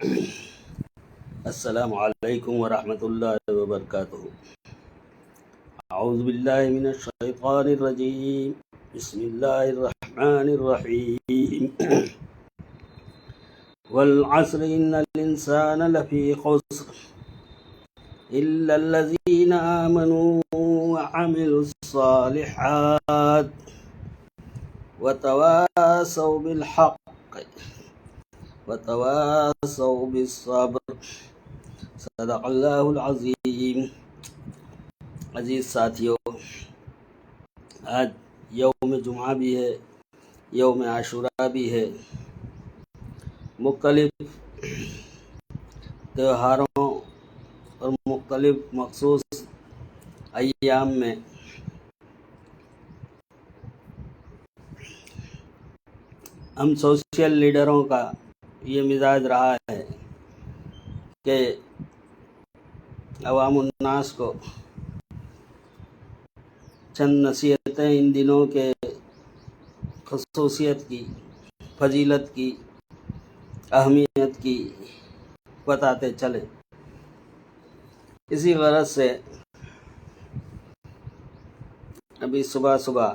السلام علیکم ورحمۃ اللہ وبرکاتہ۔ اعوذ باللہ من الشیطان الرجیم، بسم اللہ الرحمن الرحیم۔ والعصر ان الانسان لفی خسر الا الذین آمنوا وعملوا الصالحات وتواصوا بالحق وتواصوا بالصبر، صدق اللہ العظیم۔ عزیز ساتھیو، آج یوم جمعہ بھی ہے، یوم عاشوراء بھی ہے۔ مختلف تہواروں اور مختلف مخصوص ایام میں ہم سوشل لیڈروں کا یہ مزاج رہا ہے کہ عوام الناس کو چند نصیحتیں ان دنوں کے خصوصیت کی، فضیلت کی، اہمیت کی بتاتے چلیں۔ اسی غرض سے ابھی صبح صبح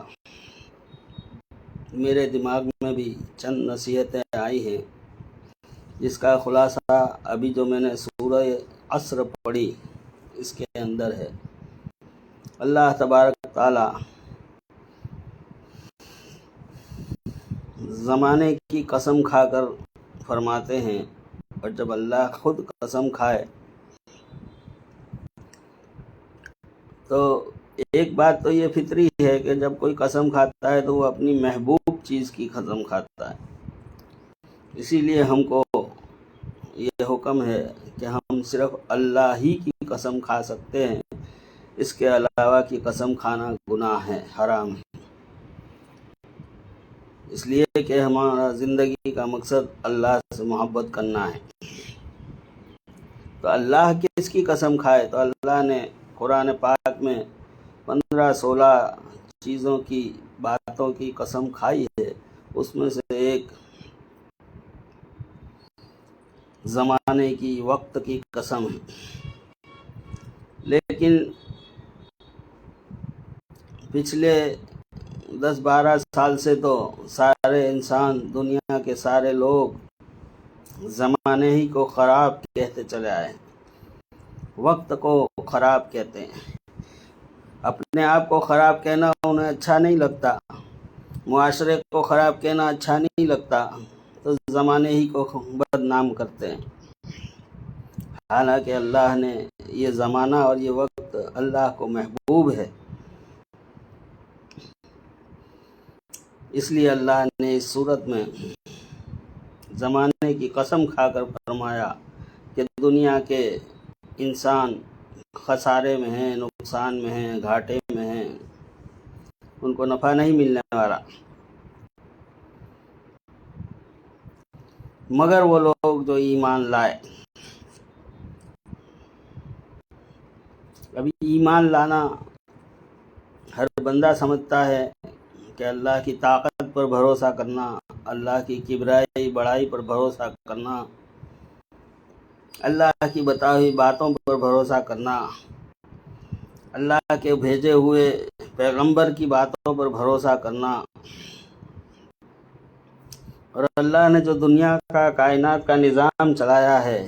میرے دماغ میں بھی چند نصیحتیں آئی ہیں، جس کا خلاصہ ابھی جو میں نے سورہ عصر پڑھی اس کے اندر ہے۔ اللہ تبارک تعالی زمانے کی قسم کھا کر فرماتے ہیں، اور جب اللہ خود قسم کھائے تو ایک بات تو یہ فطری ہے کہ جب کوئی قسم کھاتا ہے تو وہ اپنی محبوب چیز کی قسم کھاتا ہے۔ اسی لیے ہم کو یہ حکم ہے کہ ہم صرف اللہ ہی کی قسم کھا سکتے ہیں، اس کے علاوہ کی قسم کھانا گناہ ہے، حرام ہے۔ اس لیے کہ ہمارا زندگی کا مقصد اللہ سے محبت کرنا ہے۔ تو اللہ کس کی قسم کھائے؟ تو اللہ نے قرآن پاک میں 15-16 چیزوں کی، باتوں کی قسم کھائی ہے۔ اس میں سے ایک زمانے کی، وقت کی قسم ہے۔ لیکن پچھلے 10-12 سال سے تو سارے انسان، دنیا کے سارے لوگ زمانے ہی کو خراب کہتے چلے آئے ہیں، وقت کو خراب کہتے ہیں۔ اپنے آپ کو خراب کہنا انہیں اچھا نہیں لگتا، معاشرے کو خراب کہنا اچھا نہیں لگتا، تو زمانے ہی کو بدنام کرتے ہیں۔ حالانکہ اللہ نے یہ زمانہ اور یہ وقت اللہ کو محبوب ہے، اس لیے اللہ نے اس صورت میں زمانے کی قسم کھا کر فرمایا کہ دنیا کے انسان خسارے میں ہیں، نقصان میں ہیں، گھاٹے میں ہیں، ان کو نفع نہیں ملنے والا، مگر وہ لوگ جو ایمان لائے۔ ابھی ایمان لانا ہر بندہ سمجھتا ہے کہ اللہ کی طاقت پر بھروسہ کرنا، اللہ کی کبریائی بڑائی پر بھروسہ کرنا، اللہ کی بتائی ہوئی باتوں پر بھروسہ کرنا، اللہ کے بھیجے ہوئے پیغمبر کی باتوں پر بھروسہ کرنا، اور اللہ نے جو دنیا کا، کائنات کا نظام چلایا ہے،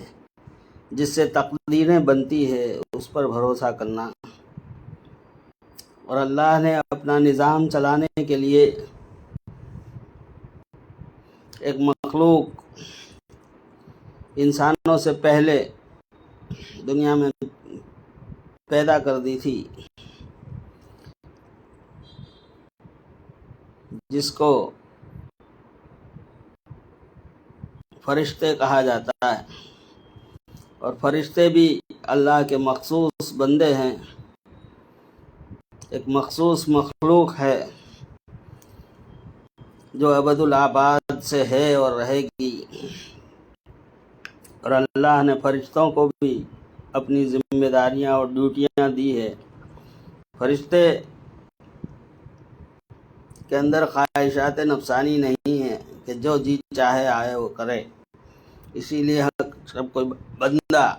جس سے تقدیریں بنتی ہے، اس پر بھروسہ کرنا۔ اور اللہ نے اپنا نظام چلانے کے لیے ایک مخلوق انسانوں سے پہلے دنیا میں پیدا کر دی تھی، جس کو فرشتے کہا جاتا ہے۔ اور فرشتے بھی اللہ کے مخصوص بندے ہیں، ایک مخصوص مخلوق ہے جو ابد الآباد سے ہے اور رہے گی۔ اور اللہ نے فرشتوں کو بھی اپنی ذمہ داریاں اور ڈیوٹیاں دی ہے۔ فرشتے کے اندر خواہشات نفسانی نہیں ہیں کہ جو جی چاہے آئے وہ کرے۔ اسی لیے جب کوئی بندہ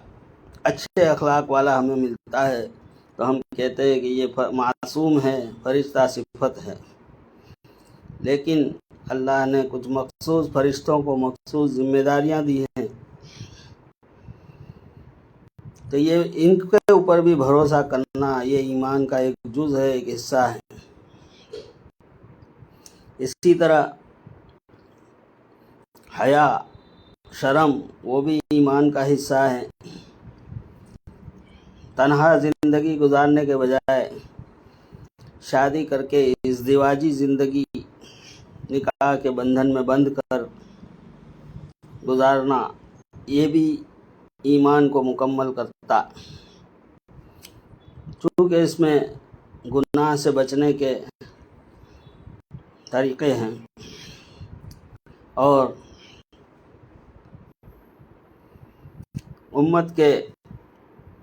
اچھے اخلاق والا ہمیں ملتا ہے تو ہم کہتے ہیں کہ یہ معصوم ہے، فرشتہ صفت ہے، لیکن اللہ نے کچھ مخصوص فرشتوں کو مخصوص ذمہ داریاں دی ہیں، تو یہ ان کے اوپر بھی بھروسہ کرنا یہ ایمان کا ایک جز ہے، ایک حصہ ہے۔ اسی طرح حیا، شرم، وہ بھی ایمان کا حصہ ہے۔ تنہا زندگی گزارنے کے بجائے شادی کر کے ازدواجی زندگی نکاح کے بندھن میں بندھ کر گزارنا، یہ بھی ایمان کو مکمل کرتا، چونکہ اس میں گناہ سے بچنے کے طریقے ہیں اور امت کے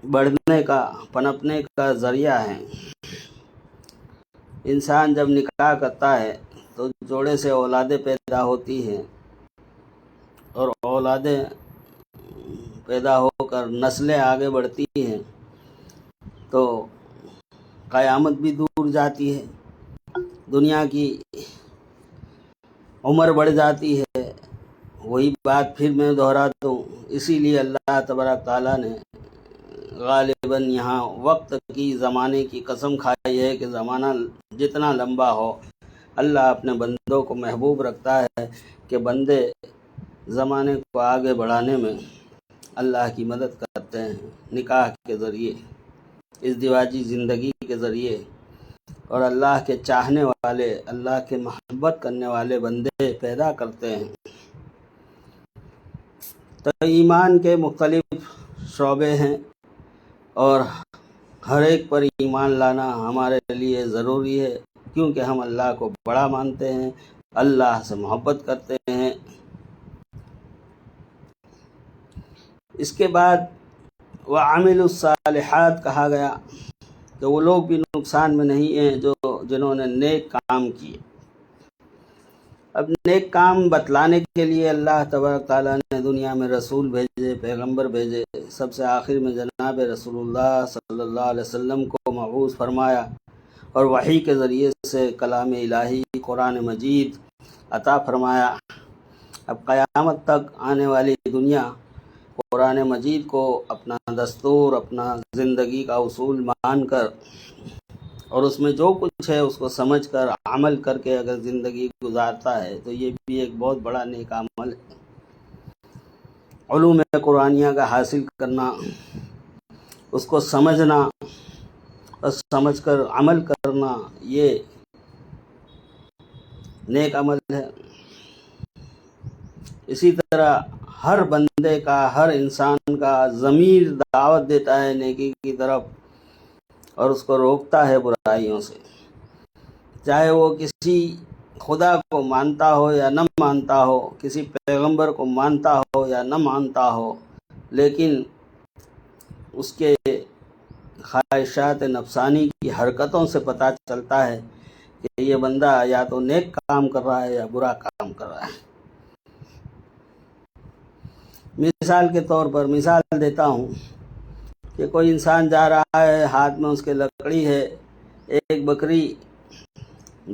بڑھنے کا، پنپنے کا ذریعہ ہے۔ انسان جب نکاح کرتا ہے تو جوڑے سے اولادیں پیدا ہوتی ہیں، اور اولادیں پیدا ہو کر نسلیں آگے بڑھتی ہیں تو قیامت بھی دور جاتی ہے، دنیا کی عمر بڑھ جاتی ہے۔ وہی بات پھر میں دہرا دوں، اسی لیے اللہ تبارک تعالیٰ نے غالباً یہاں وقت کی، زمانے کی قسم کھائی ہے کہ زمانہ جتنا لمبا ہو، اللہ اپنے بندوں کو محبوب رکھتا ہے کہ بندے زمانے کو آگے بڑھانے میں اللہ کی مدد کرتے ہیں، نکاح کے ذریعے، ازدواجی زندگی کے ذریعے، اور اللہ کے چاہنے والے، اللہ کے محبت کرنے والے بندے پیدا کرتے ہیں۔ تو ایمان کے مختلف شعبے ہیں اور ہر ایک پر ایمان لانا ہمارے لیے ضروری ہے، کیونکہ ہم اللہ کو بڑا مانتے ہیں، اللہ سے محبت کرتے ہیں۔ اس کے بعد وَعَمِلُوا الصَّالِحَاتِ کہا گیا کہ وہ لوگ بھی نقصان میں نہیں ہیں جنہوں نے نیک کام کیے۔ اب نیک کام بتلانے کے لیے اللہ تبارک تعالیٰ نے دنیا میں رسول بھیجے، پیغمبر بھیجے، سب سے آخر میں جناب رسول اللہ صلی اللہ علیہ وسلم کو مبعوث فرمایا اور وحی کے ذریعے سے کلام الہی، قرآن مجید عطا فرمایا۔ اب قیامت تک آنے والی دنیا قرآن مجید کو اپنا دستور، اپنا زندگی کا اصول مان کر اور اس میں جو کچھ ہے اس کو سمجھ کر عمل کر کے اگر زندگی گزارتا ہے تو یہ بھی ایک بہت بڑا نیک عمل ہے۔ علوم قرآنیہ کا حاصل کرنا، اس کو سمجھنا اور سمجھ کر عمل کرنا، یہ نیک عمل ہے۔ اسی طرح ہر بندے کا، ہر انسان کا ضمیر دعوت دیتا ہے نیکی کی طرف اور اس کو روکتا ہے برائیوں سے، چاہے وہ کسی خدا کو مانتا ہو یا نہ مانتا ہو، کسی پیغمبر کو مانتا ہو یا نہ مانتا ہو، لیکن اس کے خواہشات نفسانی کی حرکتوں سے پتہ چلتا ہے کہ یہ بندہ یا تو نیک کام کر رہا ہے یا برا کام کر رہا ہے۔ مثال کے طور پر مثال دیتا ہوں کہ کوئی انسان جا رہا ہے، ہاتھ میں اس کے لکڑی ہے، ایک بکری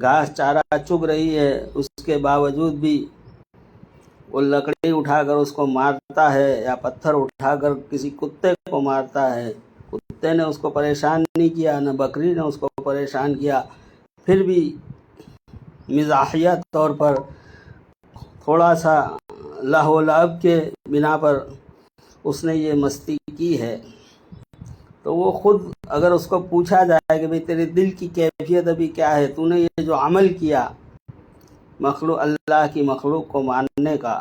گھاس چارہ چگ رہی ہے، اس کے باوجود بھی وہ لکڑی اٹھا کر اس کو مارتا ہے یا پتھر اٹھا کر کسی کتے کو مارتا ہے۔ کتے نے اس کو پریشان نہیں کیا، نہ بکری نے اس کو پریشان کیا، پھر بھی مزاحیہ طور پر تھوڑا سا لہو و لعب کے بنا پر اس نے یہ مستی کی ہے، تو وہ خود اگر اس کو پوچھا جائے کہ بھئی تیرے دل کی کیفیت ابھی کیا ہے، تو نے یہ جو عمل کیا اللہ کی مخلوق کو ماننے کا،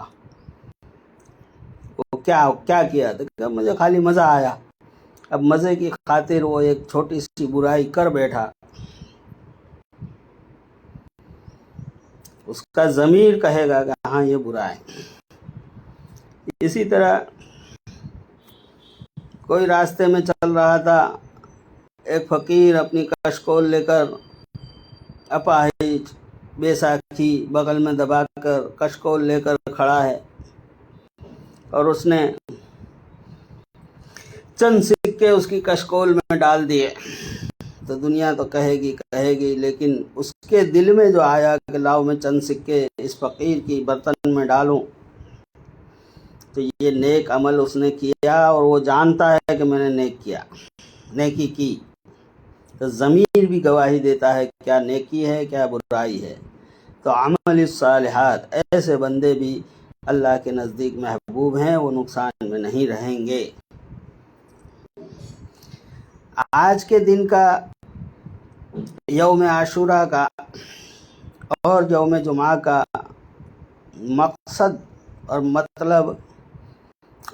وہ کیا کیا؟ تو مجھے خالی مزہ آیا۔ اب مزے کی خاطر وہ ایک چھوٹی سی برائی کر بیٹھا، اس کا ضمیر کہے گا کہ ہاں یہ برا ہے۔ اسی طرح کوئی راستے میں چل رہا تھا، ایک فقیر اپنی کشکول لے کر، اپاہج، بے ساکھی بغل میں دبا کر کشکول لے کر کھڑا ہے، اور اس نے چند سکے اس کی کشکول میں ڈال دیے تو دنیا تو کہے گی، لیکن اس کے دل میں جو آیا کہ لاؤ میں چند سکے اس فقیر کی برتن میں ڈالوں، تو یہ نیک عمل اس نے کیا اور وہ جانتا ہے کہ میں نے نیکی کی، تو ضمیر بھی گواہی دیتا ہے کیا نیکی ہے کیا برائی ہے۔ تو عمل الصالحات، ایسے بندے بھی اللہ کے نزدیک محبوب ہیں، وہ نقصان میں نہیں رہیں گے۔ آج کے دن کا، یوم عاشوراء کا اور یوم جمعہ کا مقصد اور مطلب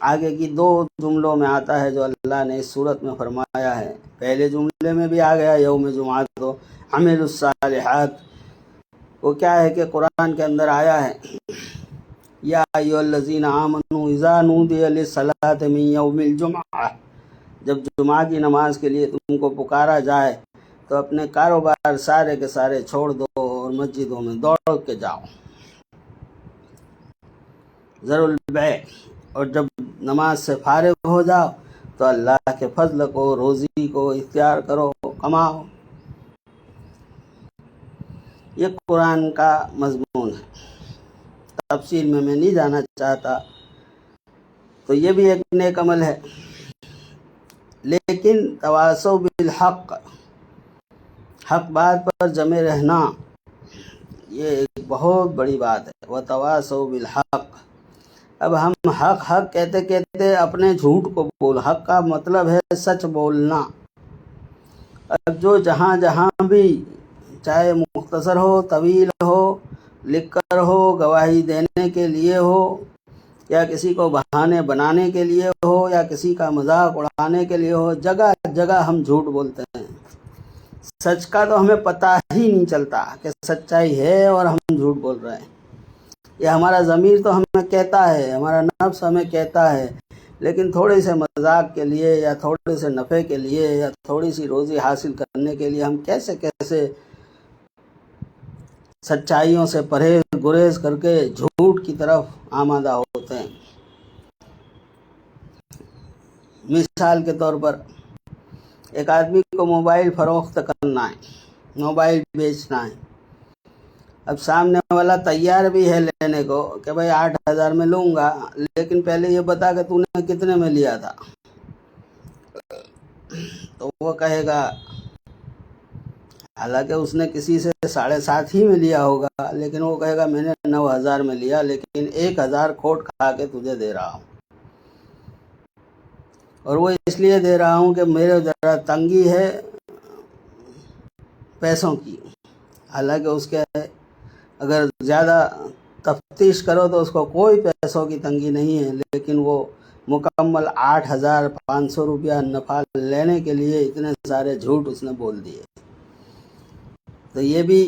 آگے کی 2 جملوں میں آتا ہے جو اللہ نے اس صورت میں فرمایا ہے۔ پہلے جملے میں بھی آ گیا یوم جمعہ، تو عمل الصالحات وہ کیا ہے کہ قرآن کے اندر آیا ہے یا ایھا الذین آمنوا اذا نودی للصلاۃ من یوم الجمعہ، جب جمعہ کی نماز کے لیے تم کو پکارا جائے تو اپنے کاروبار سارے کے سارے چھوڑ دو اور مسجدوں میں دوڑ کے جاؤ، ذروا البیع، اور جب نماز سے فارغ ہو جاؤ تو اللہ کے فضل کو، روزی کو اختیار کرو، کماؤ۔ یہ قرآن کا مضمون ہے، تفصیل میں نہیں جانا چاہتا۔ تو یہ بھی ایک نیک عمل ہے، لیکن تواصوا بالحق، حق بات پر جمے رہنا، یہ ایک بہت بڑی بات ہے۔ وتواصوا بالحق، اب ہم حق کہتے کہتے اپنے جھوٹ کو بول، حق کا مطلب ہے سچ بولنا۔ اب جو جہاں بھی، چاہے مختصر ہو، طویل ہو، لکھ کر ہو، گواہی دینے کے لیے ہو، یا کسی کو بہانے بنانے کے لیے ہو، یا کسی کا مذاق اڑانے کے لیے ہو، جگہ جگہ ہم جھوٹ بولتے ہیں۔ سچ کا تو ہمیں پتہ ہی نہیں چلتا کہ سچائی ہے اور ہم جھوٹ بول رہے ہیں۔ یہ ہمارا ضمیر تو ہمیں کہتا ہے، ہمارا نفس ہمیں کہتا ہے، لیکن تھوڑے سے مذاق کے لیے یا تھوڑے سے نفع کے لیے یا تھوڑی سی روزی حاصل کرنے کے لیے ہم کیسے سچائیوں سے گریز کر کے جھوٹ کی طرف آمادہ ہوتے ہیں۔ مثال کے طور پر ایک آدمی کو موبائل فروخت کرنا ہے، موبائل بیچنا ہے، اب سامنے والا تیار بھی ہے لینے کو کہ بھائی 8,000 میں لوں گا، لیکن پہلے یہ بتا کہ تو نے کتنے میں لیا تھا، تو وہ کہے گا، حالانکہ اس نے کسی سے 7.5 ہی میں لیا ہوگا، لیکن وہ کہے گا میں نے 9,000 میں لیا، لیکن 1,000 کھوٹ کھا کے تجھے دے رہا ہوں، اور وہ اس لیے دے رہا ہوں کہ میرے ذرا تنگی ہے پیسوں کی۔ حالانکہ اس کے اگر زیادہ تفتیش کرو تو اس کو کوئی پیسوں کی تنگی نہیں ہے، لیکن وہ مکمل 8,500 روپیہ نفع لینے کے لیے اتنے سارے جھوٹ اس نے بول دیے۔ تو یہ بھی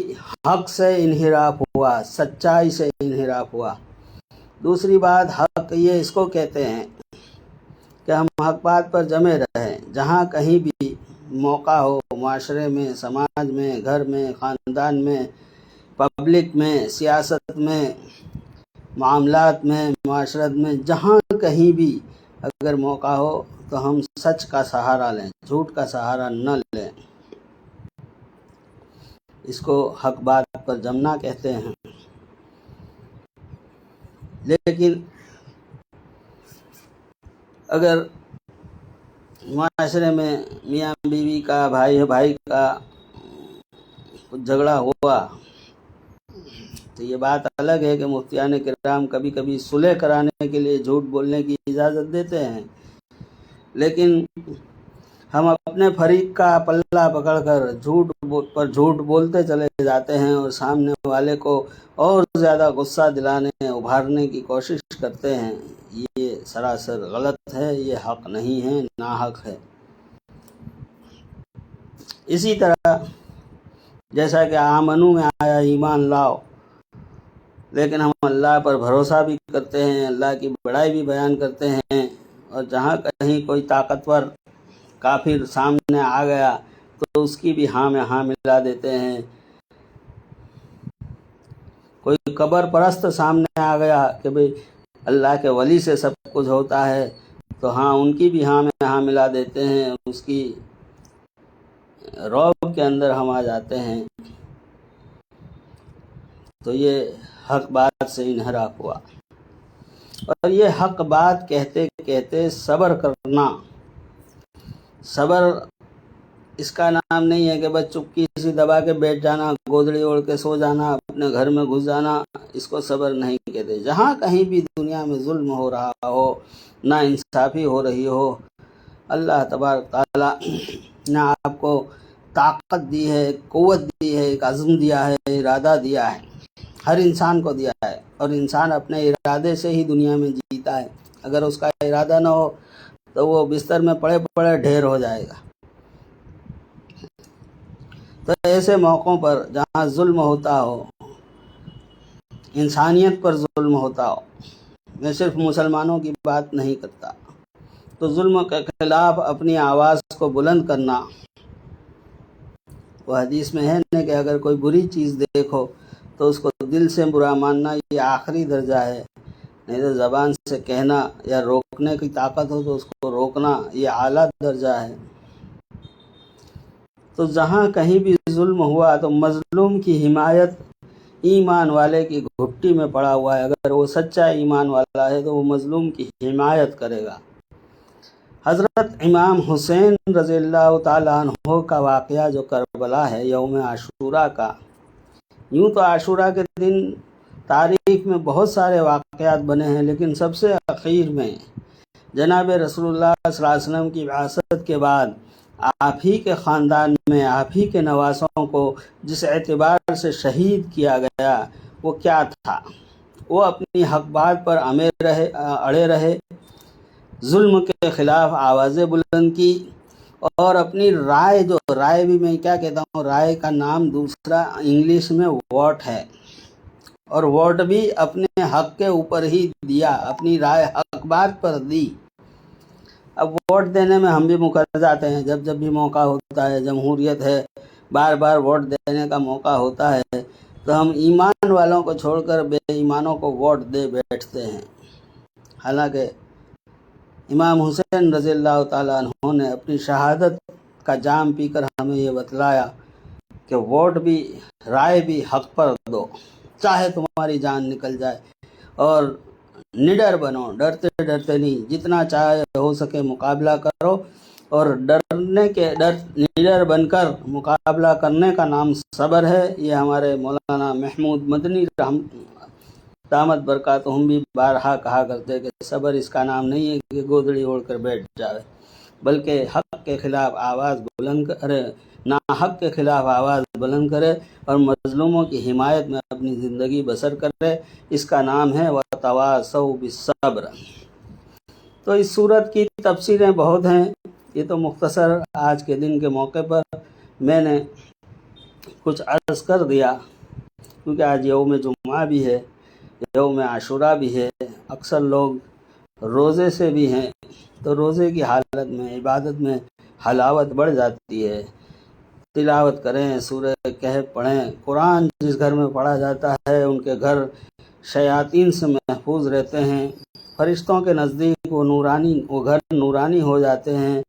حق سے انحراف ہوا، سچائی سے انحراف ہوا۔ دوسری بات، حق یہ اس کو کہتے ہیں کہ ہم حق بات پر جمے رہیں، جہاں کہیں بھی موقع ہو، معاشرے میں، سماج میں، گھر میں، خاندان میں، پبلک میں، سیاست میں، معاملات میں، معاشرت میں، جہاں کہیں بھی اگر موقع ہو تو ہم سچ کا سہارا لیں، جھوٹ کا سہارا نہ لیں۔ اس کو حق بات پر جمنا کہتے ہیں۔ لیکن اگر معاشرے میں میاں بیوی کا، بھائی کا کچھ جھگڑا ہوا تو یہ بات الگ ہے کہ مفتیان کرام کبھی کبھی صلح کرانے کے لیے جھوٹ بولنے کی اجازت دیتے ہیں، لیکن ہم اپنے فریق کا پلہ پکڑ کر جھوٹ بولتے چلے جاتے ہیں اور سامنے والے کو اور زیادہ غصہ دلانے، ابھارنے کی کوشش کرتے ہیں۔ یہ سراسر غلط ہے، یہ حق نہیں ہے، ناحق ہے۔ اسی طرح جیسا کہ آمنو میں آیا ایمان لاؤ، لیکن ہم اللہ پر بھروسہ بھی کرتے ہیں، اللہ کی بڑائی بھی بیان کرتے ہیں، اور جہاں کہیں کوئی طاقتور کافر سامنے آ گیا تو اس کی بھی ہاں میں ہاں ملا دیتے ہیں۔ کوئی قبر پرست سامنے آ گیا کہ بھئی اللہ کے ولی سے سب کچھ ہوتا ہے، تو ہاں ان کی بھی ہاں میں ہاں ملا دیتے ہیں، اس کی رعب کے اندر ہم آ جاتے ہیں، تو یہ حق بات سے انحراف ہوا۔ اور یہ حق بات کہتے کہتے صبر کرنا، صبر اس کا نام نہیں ہے کہ بس چپکی سی دبا کے بیٹھ جانا، گودڑی اوڑھ کے سو جانا، اپنے گھر میں گھس جانا، اس کو صبر نہیں کہتے۔ جہاں کہیں بھی دنیا میں ظلم ہو رہا ہو، نا انصافی ہو رہی ہو، اللہ تبارک تعالیٰ نے آپ کو طاقت دی ہے، قوت دی ہے، ایک عزم دیا ہے، ارادہ دیا ہے، ہر انسان کو دیا ہے، اور انسان اپنے ارادے سے ہی دنیا میں جیتا ہے۔ اگر اس کا ارادہ نہ ہو تو وہ بستر میں پڑے پڑے ڈھیر ہو جائے گا۔ تو ایسے موقعوں پر جہاں ظلم ہوتا ہو، انسانیت پر ظلم ہوتا ہو، میں صرف مسلمانوں کی بات نہیں کرتا، تو ظلم کے خلاف اپنی آواز کو بلند کرنا۔ وہ حدیث میں ہے نا کہ اگر کوئی بری چیز دیکھو تو اس کو دل سے برا ماننا یہ آخری درجہ ہے، نہیں تو زبان سے کہنا یا روکنے کی طاقت ہو تو اس کو روکنا یہ اعلیٰ درجہ ہے۔ تو جہاں کہیں بھی ظلم ہوا تو مظلوم کی حمایت ایمان والے کی گھٹی میں پڑا ہوا ہے۔ اگر وہ سچا ایمان والا ہے تو وہ مظلوم کی حمایت کرے گا۔ حضرت امام حسین رضی اللہ تعالیٰ عنہ کا واقعہ جو کربلا ہے یوم عاشوراء کا، یوں تو عاشوراء کے دن تاریخ میں بہت سارے واقعات بنے ہیں، لیکن سب سے اخیر میں جناب رسول اللہ صلی اللہ علیہ وسلم کی بعثت کے بعد آپ ہی کے خاندان میں آپ ہی کے نواسوں کو جس اعتبار سے شہید کیا گیا وہ کیا تھا؟ وہ اپنی حق بات پر اڑے رہے، ظلم کے خلاف آوازیں بلند کی، اور اپنی رائے، جو رائے بھی میں کیا کہتا ہوں، رائے کا نام دوسرا انگلش میں ووٹ ہے، اور ووٹ بھی اپنے حق کے اوپر ہی دیا، اپنی رائے حق بات پر دی۔ اب ووٹ دینے میں ہم بھی مکر جاتے ہیں، جب جب بھی موقع ہوتا ہے، جمہوریت ہے، بار بار ووٹ دینے کا موقع ہوتا ہے تو ہم ایمان والوں کو چھوڑ کر بے ایمانوں کو ووٹ دے بیٹھتے ہیں۔ حالانکہ امام حسین رضی اللہ تعالیٰ عنہ نے اپنی شہادت کا جام پی کر ہمیں یہ بتلایا کہ ووٹ بھی، رائے بھی حق پر دو، چاہے تمہاری جان نکل جائے، اور نڈر بنو، ڈرتے ڈرتے نہیں، جتنا چاہے ہو سکے مقابلہ کرو، اور نڈر بن کر مقابلہ کرنے کا نام صبر ہے۔ یہ ہمارے مولانا محمود مدنی دامت برکاتہم بھی بارہا کہا کرتے کہ صبر اس کا نام نہیں ہے کہ گودڑی اوڑھ کر بیٹھ جائے، بلکہ حق کے خلاف آواز بلند کرے، ناحق کے خلاف آواز بلند کرے، اور مظلوموں کی حمایت میں اپنی زندگی بسر کرے، اس کا نام ہے وَتَوَاصَوْا بِالصَّبْرِ۔ تو اس صورت کی تفسیریں بہت ہیں، یہ تو مختصر آج کے دن کے موقع پر میں نے کچھ عرض کر دیا، کیونکہ آج یوم جمعہ بھی ہے، یوم عاشوراء بھی ہے، اکثر لوگ روزے سے بھی ہیں، تو روزے کی حالت میں عبادت میں حلاوت بڑھ جاتی ہے۔ تلاوت کریں، سورہ کہف پڑھیں، قرآن جس گھر میں پڑھا جاتا ہے ان کے گھر شیاطین سے محفوظ رہتے ہیں، فرشتوں کے نزدیک وہ گھر نورانی ہو جاتے ہیں۔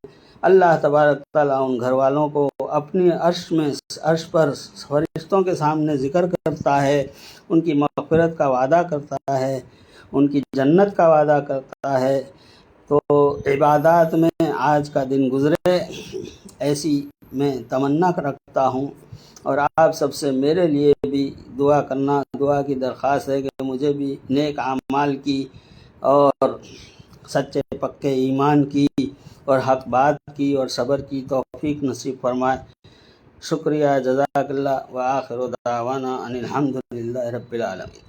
اللہ تبارک تعالیٰ ان گھر والوں کو اپنی عرش پر فرشتوں کے سامنے ذکر کرتا ہے، ان کی مغفرت کا وعدہ کرتا ہے، ان کی جنت کا وعدہ کرتا ہے۔ تو عبادات میں آج کا دن گزرے ایسی میں تمنا رکھتا ہوں، اور آپ سب سے میرے لیے بھی دعا کرنا، دعا کی درخواست ہے کہ مجھے بھی نیک اعمال کی اور سچے پکے ایمان کی اور حق بات کی اور صبر کی توفیق نصیب فرمائے۔ شکریہ، جزاک اللہ، وآخر دعوانا ان الحمد للہ رب العالمین۔